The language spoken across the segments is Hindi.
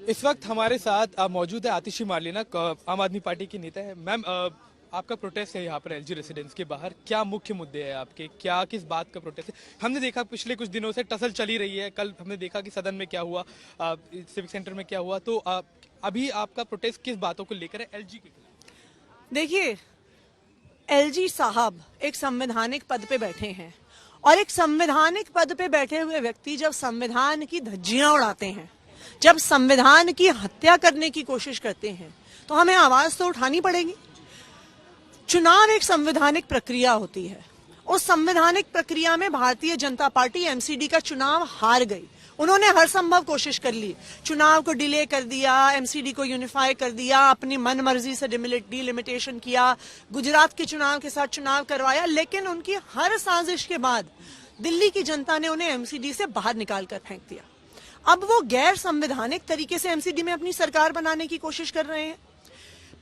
इस वक्त हमारे साथ मौजूद है आतिशी मार्लिना, आम आदमी पार्टी की नेता है। मैम, आपका प्रोटेस्ट है यहाँ पर एलजी रेसिडेंस के बाहर, क्या मुख्य मुद्दे हैं आपके, क्या किस बात का प्रोटेस्ट है? हमने देखा पिछले कुछ दिनों से टसल चली रही है, कल हमने देखा कि सदन में क्या हुआ, सिविक सेंटर में क्या हुआ, तो अभी आपका प्रोटेस्ट किस बातों को लेकर है एलजी के खिलाफ? देखिए, एलजी साहब एक संवैधानिक पद पे बैठे हैं और एक संवैधानिक पद पे बैठे हुए व्यक्ति जब संविधान की धज्जियां उड़ाते हैं, जब संविधान की हत्या करने की कोशिश करते हैं, तो हमें आवाज तो उठानी पड़ेगी। चुनाव एक संवैधानिक प्रक्रिया होती है। उस संवैधानिक प्रक्रिया में भारतीय जनता पार्टी एमसीडी का चुनाव हार गई। उन्होंने हर संभव कोशिश कर ली, चुनाव को डिले कर दिया, एमसीडी को यूनिफाई कर दिया, अपनी मन मर्जी से डिलिमिटेशन किया, गुजरात के चुनाव के साथ चुनाव करवाया, लेकिन उनकी हर साजिश के बाद दिल्ली की जनता ने उन्हें एमसीडी से बाहर निकाल कर फेंक दिया। अब वो गैर संवैधानिक तरीके से एमसीडी में अपनी सरकार बनाने की कोशिश कर रहे हैं।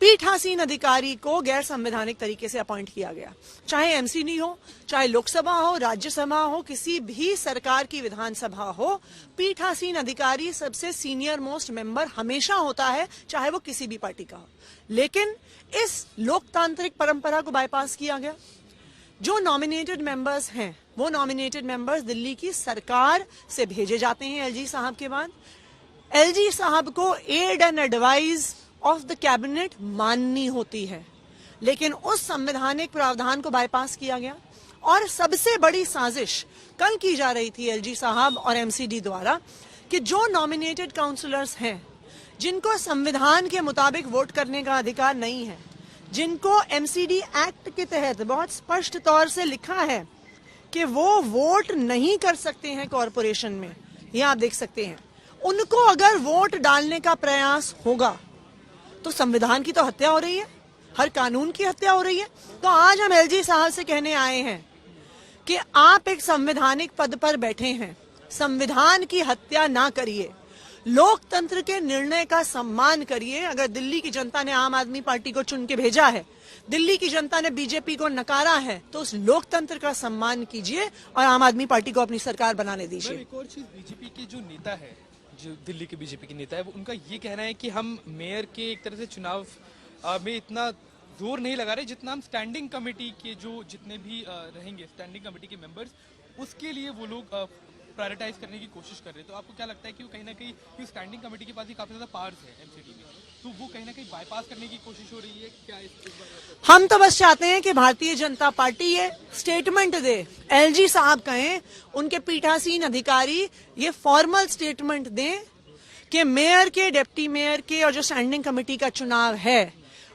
पीठासीन अधिकारी को गैर संवैधानिक तरीके से अपॉइंट किया गया, चाहे एमसीडी हो, चाहे लोकसभा हो, राज्यसभा हो, किसी भी सरकार की विधानसभा हो, पीठासीन अधिकारी सबसे सीनियर मोस्ट मेंबर हमेशा होता है, चाहे वो किसी भी पार्टी का हो। लेकिन इस लोकतांत्रिक परंपरा को बाईपास किया गया। जो नॉमिनेटेड मेंबर्स हैं, वो नॉमिनेटेड मेंबर्स दिल्ली की सरकार से भेजे जाते हैं एलजी साहब के बाद। एलजी साहब को aid and advice of the cabinet माननी होती है, लेकिन उस संवैधानिक प्रावधान को बाईपास किया गया। और सबसे बड़ी साजिश कल की जा रही थी एलजी साहब और एमसीडी द्वारा कि जो नॉमिनेटेड काउंसलर्स हैं, जिनको संविधान के मुताबिक वोट करने का अधिकार नहीं है, जिनको एमसीडी एक्ट के तहत बहुत स्पष्ट तौर से लिखा है कि वो वोट नहीं कर सकते हैं कॉरपोरेशन में, ये आप देख सकते हैं, उनको अगर वोट डालने का प्रयास होगा तो संविधान की तो हत्या हो रही है, हर कानून की हत्या हो रही है। तो आज हम एलजी साहब से कहने आए हैं कि आप एक संवैधानिक पद पर बैठे हैं, संविधान की हत्या ना करिए, लोकतंत्र के निर्णय का सम्मान करिए। अगर दिल्ली की जनता ने आम आदमी पार्टी को चुन के भेजा है, दिल्ली की जनता ने बीजेपी को नकारा है, तो उस लोकतंत्र का सम्मान कीजिए और आम आदमी पार्टी को अपनी सरकार बनाने दीजिए। एक और चीज, बीजेपी के जो नेता है, जो दिल्ली के बीजेपी के नेता है, वो उनका ये कहना है कि हम मेयर के एक तरह से चुनाव में इतना जोर नहीं लगा रहे जितना हम स्टैंडिंग कमेटी के जो जितने भी रहेंगे स्टैंडिंग कमेटी के मेंबर्स, उसके लिए वो लोग प्रायोरिटाइज करने की कोशिश कर रहे हैं। तो आपको क्या लगता है कि वो कहीं ना कहीं स्टैंडिंग कमेटी के पास ही काफी ज्यादा पावर्स है एमसीडी में, तो वो कहीं ना कहीं बाईपास करने की कोशिश हो रही है क्या? हम तो बस चाहते हैं कि भारतीय जनता पार्टी ये स्टेटमेंट दे, एलजी साहब कहें, उनके पीठासीन अधिकारी ये फॉर्मल स्टेटमेंट दें कि मेयर के, डिप्टी मेयर के और जो स्टैंडिंग कमेटी का चुनाव है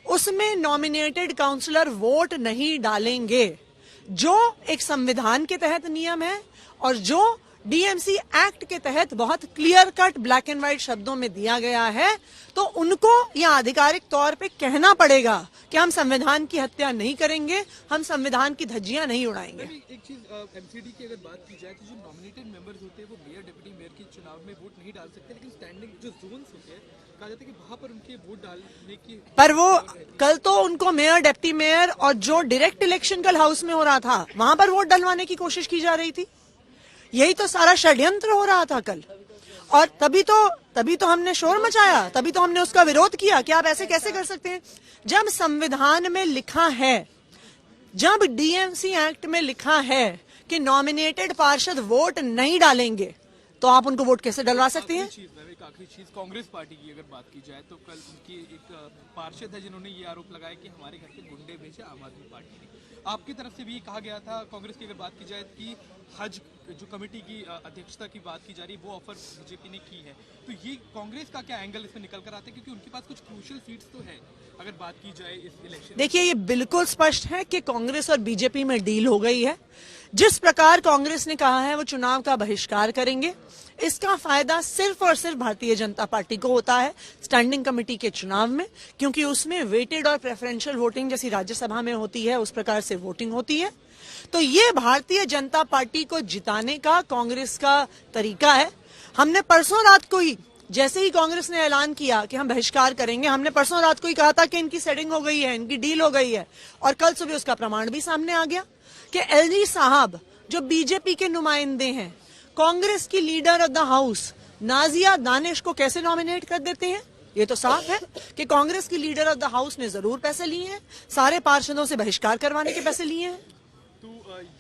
उसमें नॉमिनेटेड काउंसलर वोट नहीं डालेंगे, जो एक संविधान के तहत नियम है और जो डीएमसी एक्ट के तहत बहुत clear cut black and white शब्दों में दिया गया है। तो उनको यह आधिकारिक तौर पे कहना पड़ेगा कि हम संविधान की हत्या नहीं करेंगे, हम संविधान की धज्जियां नहीं उड़ाएंगे। एक चीज, एमसीडी की अगर बात की जाए तो जो नॉमिनेटेड मेंबर्स होते हैं वो मेयर, डिप्टी मेयर के चुनाव में वोट नहीं डाल सकते, लेकिन स्टैंडिंग जो जोन्स होते हैं कहा जाता है कि वहां पर उनके वोट डालने की, पर वो कल तो उनको मेयर, डिप्टी मेयर और जो डायरेक्ट इलेक्शन कल हाउस में हो रहा था वहां पर वोट डलवाने की कोशिश की जा रही थी। यही तो सारा षड्यंत्र हो रहा था कल, और तभी तो हमने शोर मचाया, तभी तो हमने उसका विरोध किया कि आप ऐसे कैसे कर सकते हैं। जब संविधान में लिखा है, जब डीएमसी एक्ट में लिखा है कि नॉमिनेटेड पार्षद वोट नहीं डालेंगे, तो आप उनको वोट कैसे डलवा सकते हैं? एक आखिरी चीज, कांग्रेस पार्टी की अगर बात की जाए तो कल उनकी एक पार्षद है जिन्होंने ये आरोप लगाया कि हमारे घर पे गुंडे भेजे आम आदमी पार्टी ने। आपकी तरफ से भी कहा गया था, कांग्रेस की अगर बात की जाए कि हज जो कमेटी की अध्यक्षता की बात की जा रही है वो ऑफर बीजेपी ने की है, तो ये कांग्रेस का क्या एंगल इसमें निकल कर आता है, क्योंकि उनके पास कुछ क्रूशियल सीट्स तो है अगर बात की जाए इस इलेक्शन? देखिए, ये बिल्कुल स्पष्ट है कि कांग्रेस और बीजेपी में डील हो गई है। जिस प्रकार कांग्रेस ने कहा है वो चुनाव का बहिष्कार करेंगे, इसका फायदा सिर्फ और सिर्फ भारतीय जनता पार्टी को होता है स्टैंडिंग कमेटी के चुनाव में, क्योंकि उसमें वेटेड और प्रेफरेंशियल वोटिंग जैसी राज्यसभा में होती है, उस प्रकार से वोटिंग होती है। तो ये भारतीय जनता पार्टी को जिताने का कांग्रेस का तरीका है। हमने परसों रात को ही, जैसे ही कांग्रेस ने ऐलान किया कि हम बहिष्कार करेंगे, हमने परसों रात को ही कहा था कि इनकी सेटिंग हो गई है, इनकी डील हो गई है, और कल सुबह उसका प्रमाण भी सामने आ गया कि एलजी साहब जो बीजेपी के नुमाइंदे हैं, कांग्रेस की leader of the house Nazia Danish को कैसे नॉमिनेट कर देते हैं? ये तो साफ है कि कांग्रेस की लीडर ऑफ द हाउस ने जरूर पैसे लिए हैं, सारे पार्षदों से बहिष्कार करवाने के पैसे लिए हैं। तो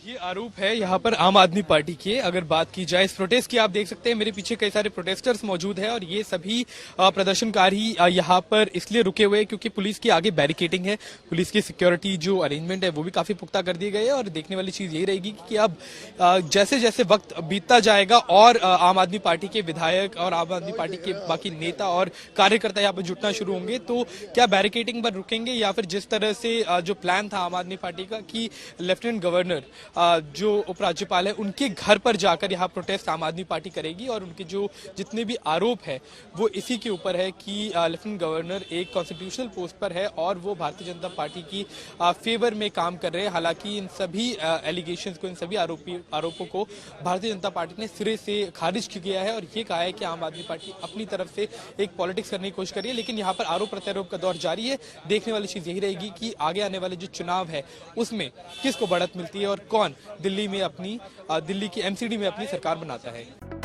ये आरोप है यहाँ पर आम आदमी पार्टी के। अगर बात की जाए इस प्रोटेस्ट की, आप देख सकते हैं मेरे पीछे कई सारे प्रोटेस्टर्स मौजूद हैं और ये सभी प्रदर्शनकारी यहाँ पर इसलिए रुके हुए हैं क्योंकि पुलिस की आगे बैरिकेडिंग है। पुलिस की सिक्योरिटी जो अरेंजमेंट है वो भी काफी पुख्ता कर दिए गए हैं और देखने वाली चीज यही रहेगी कि अब जैसे जैसे वक्त बीतता जाएगा और आम आदमी पार्टी के विधायक और आम आदमी पार्टी के बाकी नेता और कार्यकर्ता यहाँ पर जुटना शुरू होंगे, तो क्या बैरिकेडिंग पर रुकेंगे या फिर जिस तरह से जो प्लान था आम आदमी पार्टी का कि लेफ्टिनेंट गवर्नर जो उपराज्यपाल है उनके घर पर जाकर यहाँ प्रोटेस्ट आम आदमी पार्टी करेगी और उनके जो जितने भी आरोप है वो इसी के ऊपर है कि लेफ्टिनेंट गवर्नर एक कॉन्स्टिट्यूशनल पोस्ट पर है और वो भारतीय जनता पार्टी की फेवर में काम कर रहे हैं। हालांकि इन सभी एलिगेशंस को, इन सभी आरोपों को भारतीय जनता पार्टी ने सिरे से खारिज किया है और ये कहा है कि आम आदमी पार्टी अपनी तरफ से एक पॉलिटिक्स करने की कोशिश कर रही है। लेकिन यहाँ पर आरोप प्रत्यारोप का दौर जारी है। देखने वाली चीज यही रहेगी कि आगे आने वाले जो चुनाव है उसमें किसको बढ़त मिलती है और कौन दिल्ली की एमसीडी में अपनी सरकार बनाता है।